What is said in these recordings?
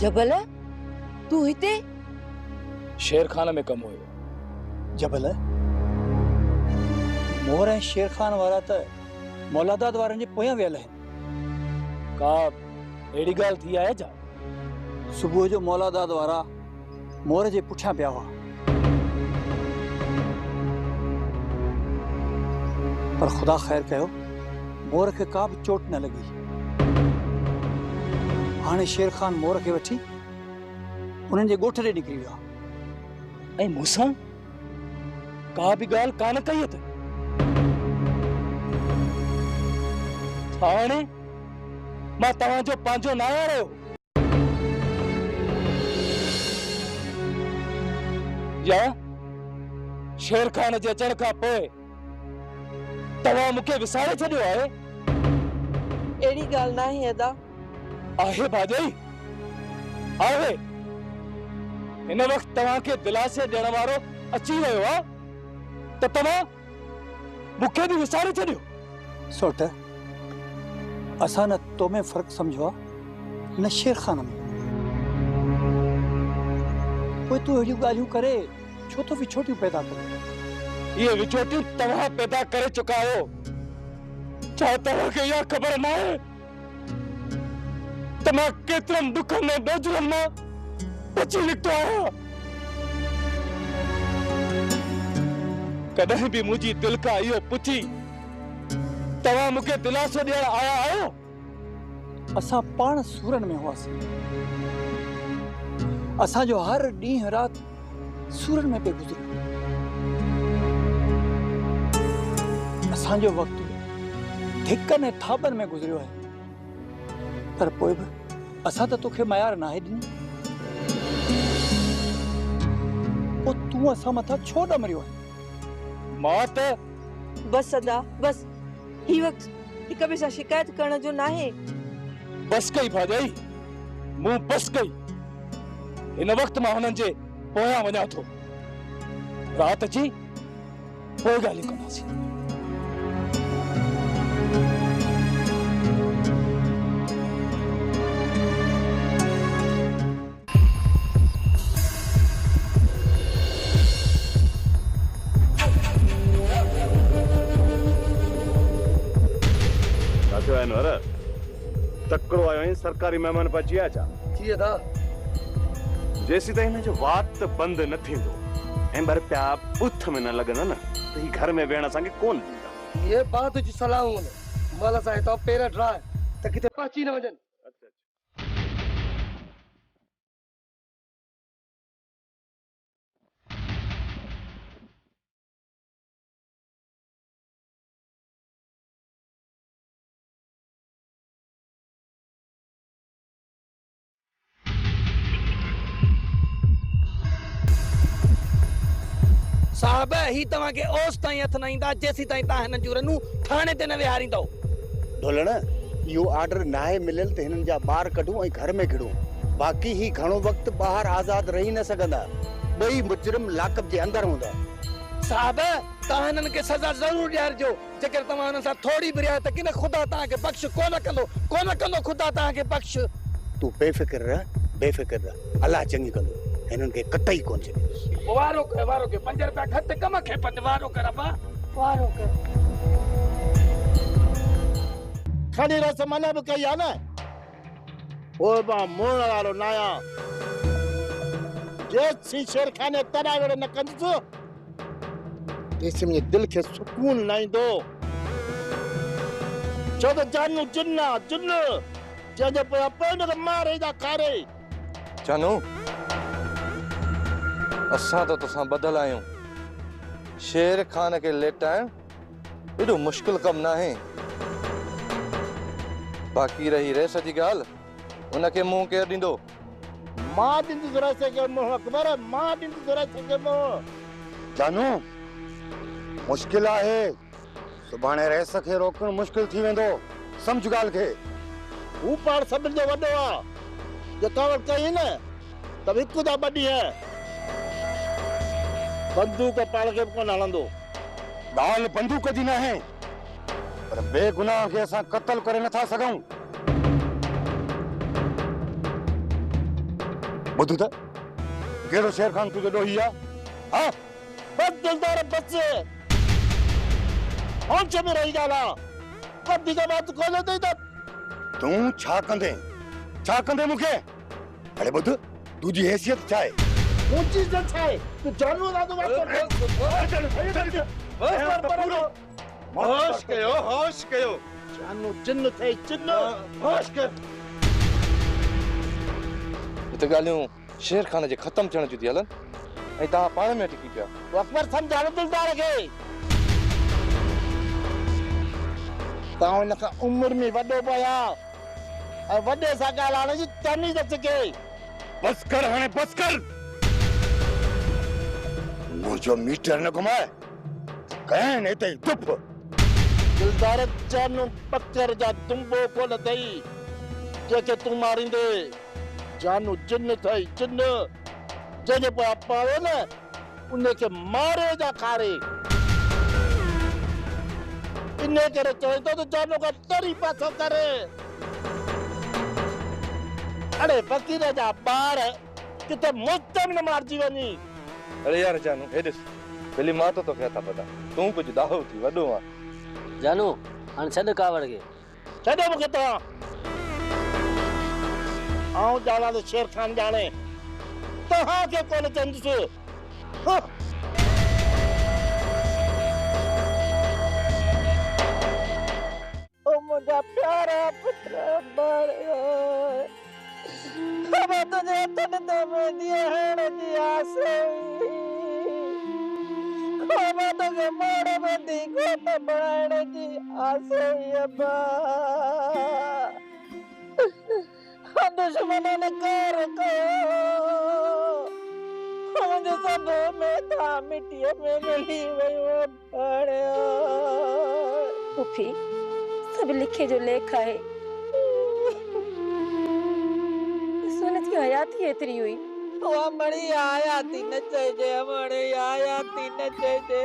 जबल तू हिते शेर खान में कम हुयो। जबल मोर ऐं शेर खान वारा त मौलादात वारनि जे पोयां वियल आहिनि। का अहिड़ी ॻाल्हि थी आहे छा? सुबुह जो मौलादात वारा मोर जे पुठियां पिया हुआ, पर ख़ुदा ख़ैर कयो मोर खे का बि चोट न लॻी। हाणे शेर खान मोर खे वठी उन्हनि जे ॻोठ ॾे निकिरी वियो। ऐं मूंसां का बि ॻाल्हि कान कई अथई। हाणे मां तव्हांजो पंहिंजो न आहियो। या शेर खान जे अचण खां पोइ तव्हां मूंखे विसारे छॾियो आहे? अहिड़ी ॻाल्हि न आहे अदा। आहे भाॼई, आहे। हिन वक़्तु तव्हांखे दिलासे ॾियण वारो अची वियो आहे त तव्हां मूंखे बि विसारे छॾियो। सोट असां न तो में फ़र्क़ु सम्झो आहे न शेर खान में। पोइ तूं अहिड़ियूं ॻाल्हियूं करे छो तो विछोटियूं पैदा करे? ये विछोटियूं तव्हां पैदा करे चुका आहियो। छा तव्हांखे इहा ख़बर न आहे त मां केतिरनि दुखनि में बोझलनि मां बची निकितो आहियां? कॾहिं बि मुंहिंजी दिलि खां इहो पुछी तव्हां मूंखे दिलासो ॾियण आया आहियो? असां पाण सूरन में हुआसीं। असांजो हर ॾींहुं राति सूरन में पे गुज़रियो। असांजो वक़्तु धिकनि ऐं थाबनि में गुज़रियो आहे, पर पोइ बि असां त तोखे मयार नाहे ॾिनी। पोइ तूं असां मथां छो ॾमरियो आहे? मां त बस अदा बस। ही वक़्तु हिक ॿिए सां शिकायत करण जो न आहे। बस कई भाॼई, मूं बस कई। हिन वक़्तु मां हुननि जे पोयां वञा थो। राति जी पोइ ॻाल्हियूं कंदासीं। तकड़ो आयो सरकारी मेहमान पची आचा जी था जेसी ताईं हिन जो वात बंद न थींदो ऐं बर प्या बुथ में न लगंदा न त ही घर में वेहण असांखे कोन ॾींदा। ये बात तुझी सलाह हूं मला सां तो पेर ड्राए त किथे पची न वजन। साहब ही तवा के ओस ताई हथ न इंदा जेसी ताई ता हन जुरनु थाने ते न विहारिंदो। ढोलण यो ऑर्डर नाहे मिलल त हिनन जा बार कढूं ऐं घर में गिड़ूं। बाकी ही घणो वक्त बाहर आजाद रही न सकंदा। बई मुजरिम लाकअप जे अंदर हूंदा। साहब ता हनन के सजा जरूर ॾियारजो। जेकर तवा हन सा थोड़ी भी रिया त किन खुदा ता के बख्श कोन कंदो खुदा ता के बख्श। तू बेफिक्र रह अल्लाह चंगी कंदो। हिनन के कतई कोन छे। वारो के 5 रुपया खत कम खे पत वारो कर बा वारो कर। खणी रस मना भी कई आ न। ओ बा मोण वालो नाया जे सी शेर खाने तरावड़ न कंदो इस में दिल के सुकून नहीं दो। जब जानू जिन्ना जे पे अपन मारे दा कारे जानू असां तो तसां बदल आयूं। शेर खान के लेटाइण एॾो मुश्किल कम ना है। बाकी रही रेस जी ॻाल्हि उनखे मुंहुं केरु ॾींदो? मां ॾींदी ज़रा से के मुंहुं अकबर मां ॾींदी ज़रा से के मुंहुं। जानू मुश्किल आहे। सुभाणे रेस खे रोकण मुश्किल थी वेंदो। समझ ॻाल्हि खे। हू पाण सभिनि जो वॾो आहे। जेका वक़्तु कई न त हिकु दा ॿ ॾींहं बंदूक पाण खे कोन हलंदो। ॻाल्हि बंदूक जी न आहे पर बेगुनाह खे असां क़त्ल करे नथा सघूं। ॿुध त कहिड़ो शेर खान तुंहिंजो ॾोही आहे? हा बस दिलदार बस होश में रही जाला कभी का बात कोन थई त तूं छा कंदे मूंखे? अरे ॿुध तुंहिंजी हैसियत छा आहे? ऊंची से छाए तू जानू ना तो होश कयो जानू जिन्न थे जिन्न होश कर हिते ॻाल्हियूं शेर खान जे ख़त्म थियण जूं थी हलनि ऐं तव्हां पाण में टिकी पिया। तू अकबर समझानो दिलदार के ताऊ न का उम्र में वडो पया और वडे सा ॻाल्हाइण जी तमीज़ अचे बस कर हाणे बस कर मुंहिंजो मीटर न घुमाए कहिं ने तई चुप दिलदार जानू पत्थर जा दुंबो कोन थई जेके तू मारींदे जानू जिन्न थई जिन्न जेके पोइ पावे न उनखे मारे जा खारे इने करे चवे तो जानू का तरी पासो करे अरे फकीर जा ॿार किथे मुस्तम न मारजी वञी। अरे यार जानू हे ॾिस भली मां तो तोखे हथा पता तूं कुझु दाहो थी वॾो आहे। जानू हाणे छॾ कावड़ खे छॾे मूंखे तव्हां आऊं ॼाणा त शेर खान ॼाणे तव्हांखे कोन चवंदुसि ओ मुंहिंजा प्यारा पुट ॿार अब तुझे तन तो मेरी हेड़ दी आसे अब तुझे मोड़ बंदी को तो बनाने दी आसे अब्बा दुश्मनों ने कर को मुझे सब में था मिट्टी में मिली वही वो पड़े पुफी सब लिखे जो लेखा है सुनती हयाती एतरी हुई वो मड़ी आयाती न चाहिए मड़ी आयाती न चाहिए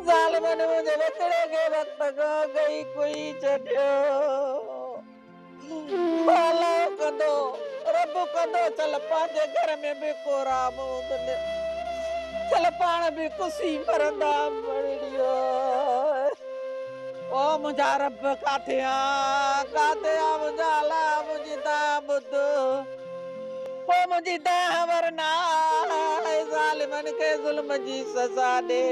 जालिमन मुझे बचड़े के वक्त को गई कोई चढ़ो पालो कदो रब कदो चल पांजे घर में भी कोरा मुंदने चल पाण भी कुसी मरंदा मड़ियो ओ मुझा रब काथे आ मुझा ला मुझी दा बुध ओ मुझी दा वरना जालिमन के जुल्म जी सजा दे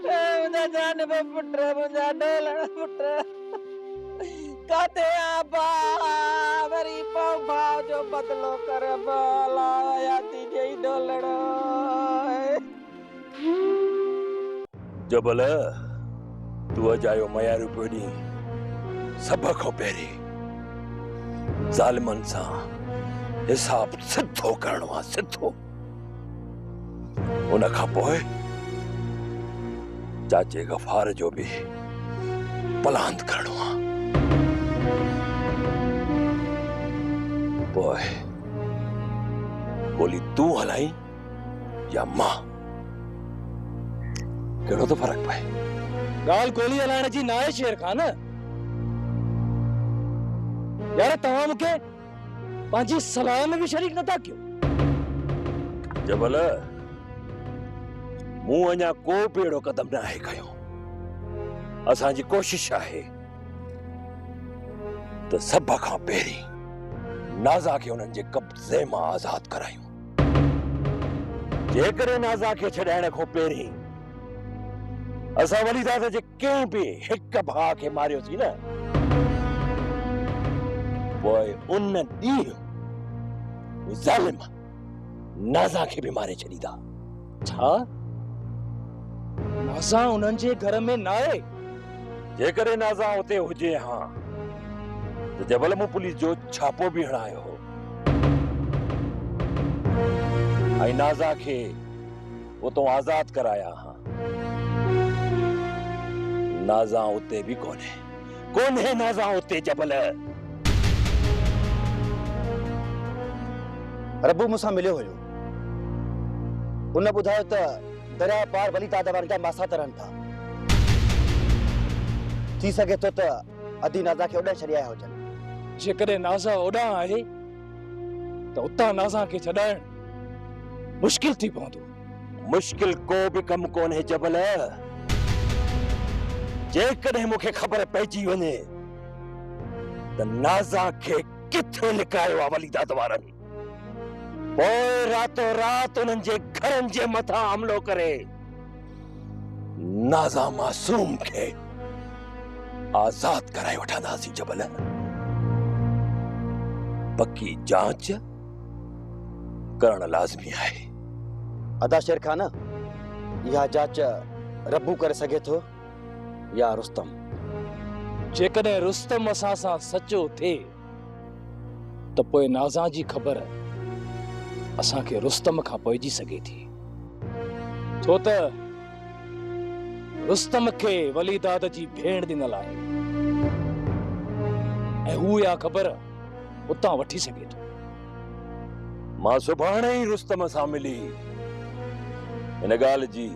मुझा जान बे पुत्र मुझा डोलण पुत्र काथे आ बा वरी भाव जो बदलो कर बाला याती जई डोलण जबल तू अजायो मयारू पेड़ी सब खां पहिरीं ज़ालिमन सां हिसाब सिद्धो करणो आहे सिद्धो उन खां पोइ चाचे गफ़ार जो भी पलांद करणो आहे पोइ गोली तू हलाई या मां कहिड़ो तो फर्क पए गाल गोली हलाइण जी ना आहे शेर खान यार तव्हां मूंखे पंहिंजी सलाह में भी शरीक नथा कयो जबल मूं अञा को बि अहिड़ो कदम न आहे खयो असांजी कोशिश आहे त सभ खां पहिरीं नाज़ा खे उन्हनि जे कब्ज़े मां आज़ाद करायूं जेकॾहिं नाज़ा खे छॾाइण खां पहिरीं असां वलीदाद जे कंहिं बि हिक भाउ खे मारियोसीं न पोइ उन ॾींहुं ज़ालिम नाज़ा खे बि मारे छॾींदा। छा नाज़ा उन्हनि जे घर में न आहे? जेकॾहिं नाज़ा उते हुजे हा त जबल मूं पुलिस जो छापो बि हणायो हो ऐं नाज़ा खे उतो आज़ाद कराया हा नाज़ा उते भी कोन्हे नाज़ा उते जबल रब्बू मूंसां मिलियो हुयो उन ॿुधायो त दरिया पार वली दादा वारनि जा मासात रहनि था थी सघे थो त अधी नाज़ा खे ओॾां छॾे आया हुजनि जेकॾहिं नाज़ा ओॾां आहे तो उतां नाज़ा खे छॾाइण मुश्किल थी पवंदो। मुश्किल को भी कम कोन है जबल। जेकॾहिं मूंखे ख़बर पइजी वञे त नाज़ा खे किथे लिकायो आहे वली दाद वारनि, पोइ रातो रात उन्हनि जे घरनि जे मथां हमलो करे नाज़ा मासूम खे आज़ाद कराए वठंदासीं जबल। पक्की जांच करण लाज़मी आहे। अदा शेर खान, यह जांच रब्बू करे सके थो या रुस्तम? जेकॾहिं रुस्तम असां सां सचो थिए त पोइ नाज़ा जी ख़बर असांखे रुस्तम खां पइजी सघे थी, छो त रुस्तम खे वली दाद जी भेण ॾिनल आहे ऐं हू इहा ख़बर उतां वठी सघे थो। मां सुभाणे ई रुस्तम सां मिली इन ॻाल्हि जी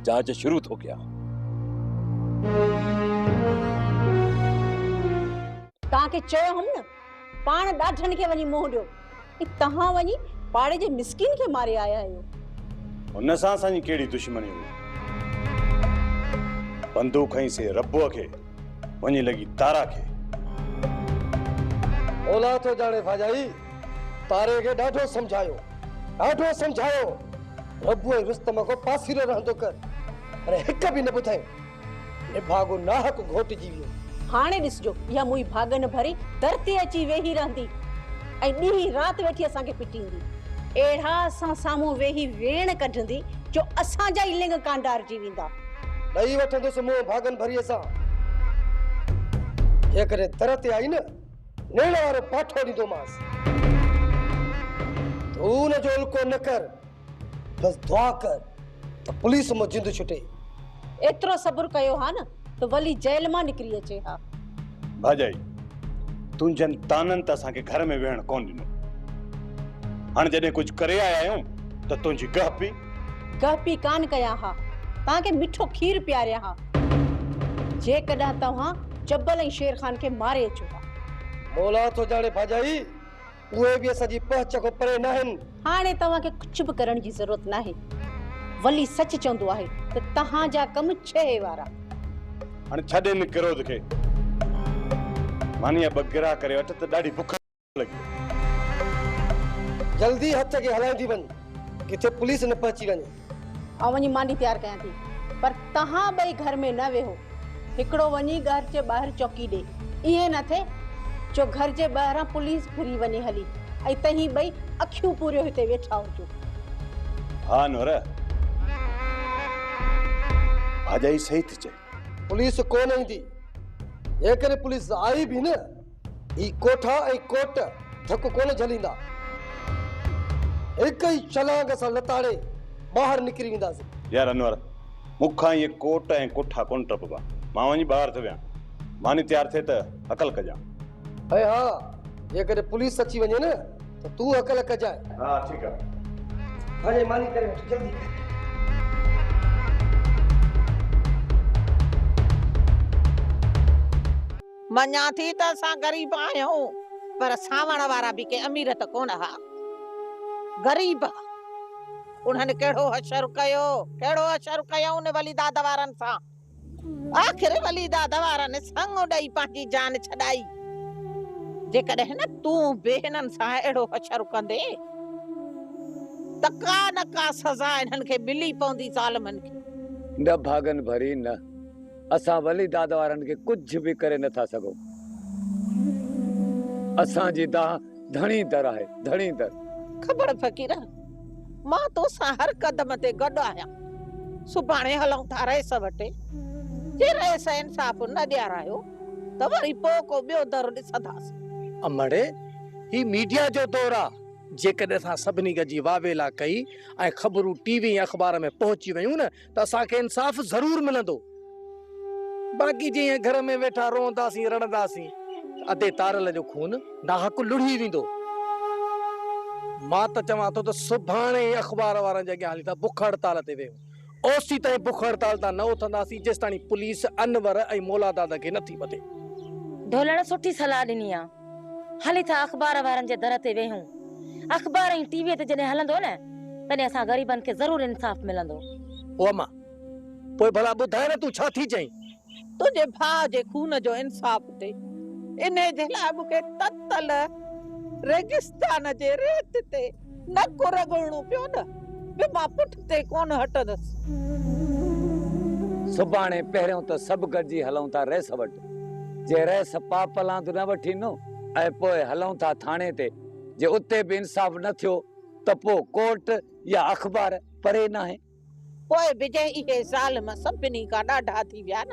जांच शुरू थो कयां। तव्हांखे चयो हम न पाण ॾाढनि खे वञी मोह ॾियो, तव्हां वञी पाड़े जे मिस्किन खे मारे आया आहियो। हुन सां असांजी कहिड़ी दुश्मनी हुई? बंदूक खईं से रब्बूअ खे, वञी लॻी तारा खे। ओला तो जाने भाजाई, तारे के ॾाढो समझायो, ॾाढो समझायो। रब्बू ऐं रुस्तम को पासीरो रहंदो कर, अरे हिक बि न ॿुधायो। निभागो नाहक घोटजी वियो। हाणे ॾिसजो, इहा मुई भागन भरी दर ते अची वेही रहंदी ऐं ॾींहुं राति वेठी असांखे पिटींदी। अहिड़ा असां साम्हूं वेही वेण कढंदी जो असांजा ई लिंग कांडारजी वेंदा। ॾेई वठंदुसि मुंहुं भागन भरीअ सां। जेकॾहिं दर ते आई न, नेण वारो पाठो ॾींदोमांसि। तूं हुनजो उल्को न कर, बस दुआ कर त पुलिस मां जिंद छुटे। एतिरो सब्र कयो हा न त वली जेल मां निकिरी अचे हा। भाजाई, तुंहिंजनि ताननि त असांखे घर में वेहण कोन ॾिनो। हाणे जॾहिं कुझु करे आया आहियूं त तुंहिंजी गहपी कान कया हा, तव्हांखे मिठो खीर पियारिया हा। जेकॾहिं तव्हां जब्बल ऐं शेर खान खे मारे अचो हा। मौला तो जाने भाजाई, उहे बि असांजी पहुच खां परे न आहिनि। हाणे तव्हांखे कुझु बि करण जी ज़रूरत नाहे। वली सच चवंदो आहे त तव्हांजा कम छहे वारा। हाणे छॾे न क्रोध खे, मानी बगिरा करे वठ त ॾाढी बुख लॻी। जल्दी हथ खे हलाईंदी वञ, किथे पुलिस न पहुची वञे। आउं वञी मांडी तयार कयां थी, पर तव्हां ॿई घर में न वेहो। हिकिड़ो वञी घर जे ॿाहिरि चौकी ॾे। ईअं न थिए जो घर जे ॿाहिरां पुलिस फिरी वञे हली ऐं तव्हीं ॿई अखियूं पूरियो हिते वेठा हुजो। हा नूर, भाजाई सही थी चए। पुलिस कोन ईंदी। जेकॾहिं पुलिस आई बि न, ही कोठा ऐं कोट धक कोन झलींदा। हिक ई छलांग सां लताड़े ॿाहिरि निकिरी वेंदासीं। यार अनवर, मूंखां इहे कोट ऐं कोठा कोन टपबा। मां वञी ॿाहिरि थो वियां। मानी तयार थिए त अकल कजां। ऐं हा, जेकॾहिं पुलिस अची वञे न त तूं अकल कजाए। हा ठीकु आहे। हाणे मानी करे वठ जल्दी। मञा थी त असां ग़रीब आहियूं, पर सावण वारा बि के अमीर त कोन हा। ग़रीब उन्हनि कहिड़ो हशर कयो उन वली दाद वारनि सां। आख़िर वली दाद वारनि संग ॾेई पंहिंजी जान छॾाई। जेकॾहिं न तूं बेहननि सां अहिड़ो हशर कंदे त का न का सज़ा इन्हनि खे मिली पवंदी ज़ालिमनि खे। न भागन भरी न, असां वली दाद वारनि खे कुझु बि करे नथा सघूं। असांजी दाह धणी दर आहे, धणी दर। ख़बर फ़कीर, मां तोसां हर कदम ते गॾु आहियां। सुभाणे हलूं था रईस वटि। जे रईस इंसाफ़ न ॾियारायो त वरी पोइ को ॿियो दर ॾिसंदासीं। अमड़े, ही मीडिया जो दौर आहे। जेकॾहिं असां सभिनी गॾिजी वावेला कई ऐं ख़बरूं टीवी ऐं अख़बार में पहुची वयूं न त असांखे इंसाफ़ ज़रूर मिलंदो। बाक़ी जीअं घर में वेठा रोंदासीं रड़ंदासीं, अधे तारल जो खून नाहक लुढ़ी वेंदो। मां त चवां थो त सुभाणे अख़बार वारनि जे अॻियां हली था बुख हड़ताल ते वेहूं। ओसी ताईं बुख हड़ताल तां न उथंदासीं जेसि ताईं पुलिस अनवर ऐं मौला दादा खे नथी ॿधे। ढोलण सुठी सलाह ॾिनी आहे। हली था अख़बार वारनि जे दर ते वेहूं अखबार ऐं टीवी ते जॾहिं हलंदो न तॾहिं असां ग़रीबनि खे ज़रूर इंसाफ़ मिलंदो। ओ अम्मा पोइ भला ॿुधाए न तूं छा थी चई? तुझे भाउ जे खून जो इंसाफ़ ते इने जे लाइ मूंखे ततल रेगिस्तान जे रेत ते नक रगड़णो पियो न बि मां पुठ ते कोन हटंदसि। सुभाणे पहिरियों त सभु गॾिजी हलूं था रेस वटि। जे रेस पाप लांद न वठी न ऐं पोइ हलूं था थाणे ते। जे उते बि इंसाफ़ न थियो त पोइ कोर्ट या अखबार परे न आहे। पोइ बिजे इहे ज़ालिम सभिनी खां ॾाढा थी विया न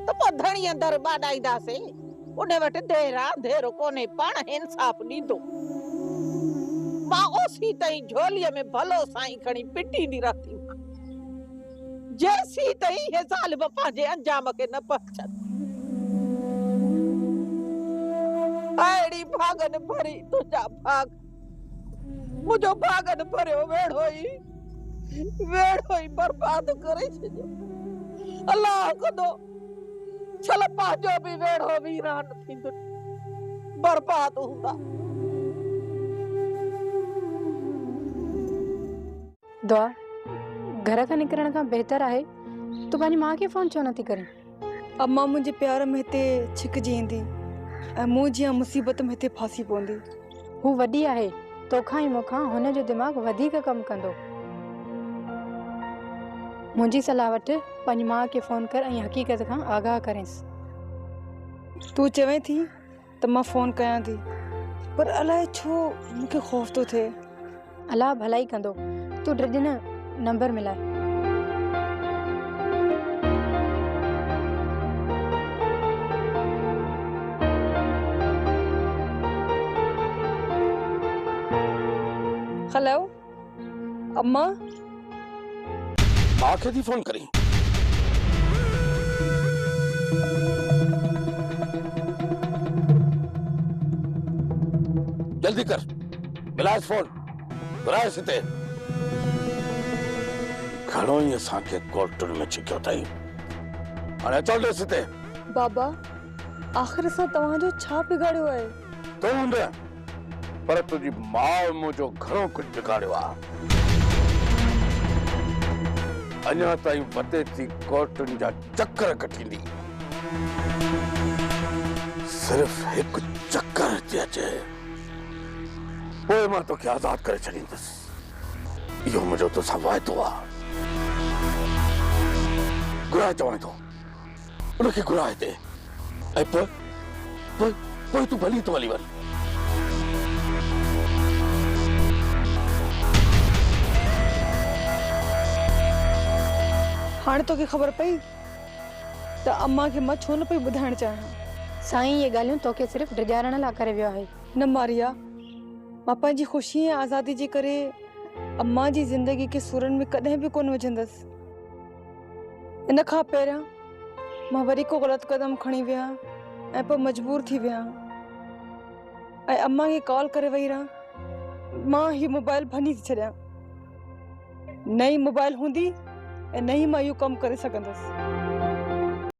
त पोइ धणीअ दर ॿाॾाईंदासीं। उन वटि देर अंधेरो कोन्हे, पाण इंसाफ़ ॾींदो। मां ओसी ताईं झोलीअ में भलो साईं खणी पिटींदी रहती जेसी ताईं हे ज़ालिम पंहिंजे अंजाम खे न पहुचनि। अहिड़ी भागन भरी तुंहिंजा भाग मुंहिंजो भागन भरियो वेड़ो ई बर्बाद करे छॾियो। अलाह कंदो छल पंहिंजो बि वेड़ो वीरान थींदो, बर्बाद हूंदा। दुआ घर खां निकिरण खां बहितर आहे तूं पंहिंजी माउ खे फोन छो नथी करीं? अम्मा मुंहिंजे प्यार में हिते छिकजी ईंदी ऐं मूं जीअं मुसीबत में हिते फासी पवंदी। हू वॾी आहे, तोखां ई मूंखां हुनजो दिमाग़ वधीक कमु कंदो। मुंहिंजी सलाह वटि पंहिंजी माउ खे फोन कर ऐं हक़ीक़त खां आगाह करेंसि। तूं चवें थी त मां फोन कयां थी, पर अलाए छो मूंखे ख़ौफ़ थो थिए। अलाह भलाई कंदो, तूं ड्रिज न नंबर मिलाए। हेलो अम्मा। मां खे थी फोन करी? जल्दी कर, मिलाए फोन, घुराए हिते। घणो ई असांखे कोर्टुनि में छिकियो अथई, हाणे अचो ॾिस हिते। बाबा आख़िर सां तव्हांजो छा बिगाड़ियो आहे? तूं हूंदे पर तुंहिंजी माउ मुंहिंजो घणो कुझु बिगाड़ियो आहे। अञा ताईं वधे थी कोर्टुनि जा चक्कर कटींदी, सिर्फ़ हिकु चक्कर थी अचे पोइ मां तोखे आज़ाद करे छॾींदुसि। इहो मुंहिंजो तोसां वाइदो आहे। घुराए चवां थो, उनखे घुराए हिते ऐं पोइ तूं भली तो हली वञ। हाणे तोखे ख़बर पई त अम्मा खे मां छो न पई ॿुधाइण चाहियां? साईं ये ॻाल्हियूं तोखे सिर्फ़ ड्रिजारण लाइ करे वियो आहे। न मारिया, मां पंहिंजी ख़ुशी ऐं आज़ादी जे करे अम्मा जी ज़िंदगी के सुरनि में कॾहिं बि कोन विझंदसि। इन खां पहिरियां मां वरी को ग़लति क़दम खणी विया ऐं पोइ मजबूर थी विया ऐं अम्मा खे कॉल करे वई रहां। मां हीउ मोबाइल भञी थी छॾियां। नई मोबाइल हूंदी ऐं न ई मां इहो कमु करे सघंदसि।